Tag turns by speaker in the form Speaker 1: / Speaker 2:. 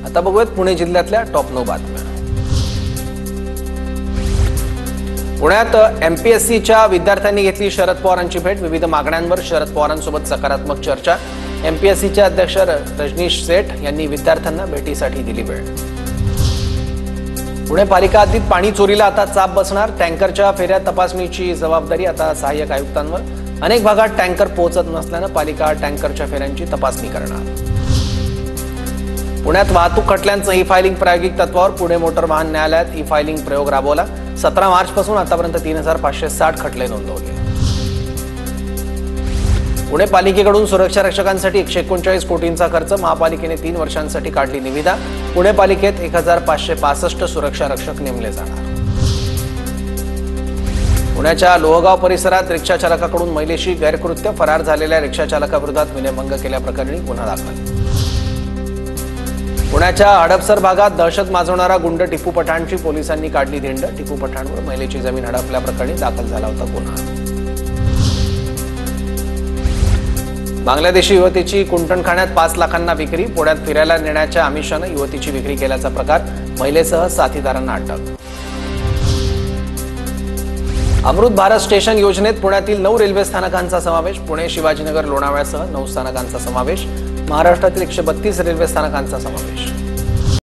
Speaker 1: आता बघूयात पुणे जिल्ह्यातल्या टॉप 9 बातम्या। पुण्यात एमपीएससीच्या विद्यार्थ्यांनी घेतली शरद पवारांची भेट। विविध मागण्यांवर शरद पवारांसोबत सकारात्मक चर्चा। एमपीएससीचे अध्यक्ष रजनीश सेठ यांनी विद्यार्थ्यांना भेटीसाठी दिली वेळ। पुणे पालिका हद्दीत पाणी चोरीला आता चाप बसणार। टँकरच्या फेऱ्या तपासणीची जबाबदारी आता सहाय्यक आयुक्तांवर। अनेक भागात टँकर पोहोचत नसल्यानं पालिका टँकरच्या फेऱ्यांची तपासणी करणार। पुण्यात वाहतूक खटल्यांचं ई फायलिंग प्रायोगिक तत्वावर पुणे मोटर वाहन न्यायालयात ई फायलिंग प्रयोग राबवला। 17 मार्चपासून आतापर्यंत 3560 खटले नोंदवले। पुणे पालिकेकडून सुरक्षा रक्षकांसाठी 139 कोटींचा खर्च। महापालिकेने 3 वर्षांसाठी काढली निविदा। पुणे पालिकेत 1565 सुरक्षा रक्षक नेमले जाणार। पुण्याच्या लोहगाव परिसरात रिक्षा चालकाकडून महिलेशी गैरकृत्य, फरार झालेल्या रिक्षा चालकाविरोधात विनयभंग केल्याप्रकरणी गुन्हा दाखल। पुण्याच्या हडपसर भागात दहशत माजवणारा गुंड टिपू पठाणची पोलिसांनी काढली धिंड। टिपू पठाणवर महिलेची जमीन हडपल्याप्रकरणी दाखल झाला होता गुन्हा। बांगलादेशी युवतीची कुंटणखाण्यात 5 लाखांना विक्री। पुण्यात फिरायला नेण्याच्या आमिषानं युवतीची विक्री केल्याचा प्रकार। महिलेसह साथीदारांना अटक। अमृत भारत स्टेशन योजनेत पुण्यातील 9 रेल्वे स्थानकांचा समावेश। पुणे, शिवाजीनगर, लोणावळ्यासह 9 स्थानकांचा समावेश। महाराष्ट्रातील 132 रेल्वे स्थानकांचा समावेश।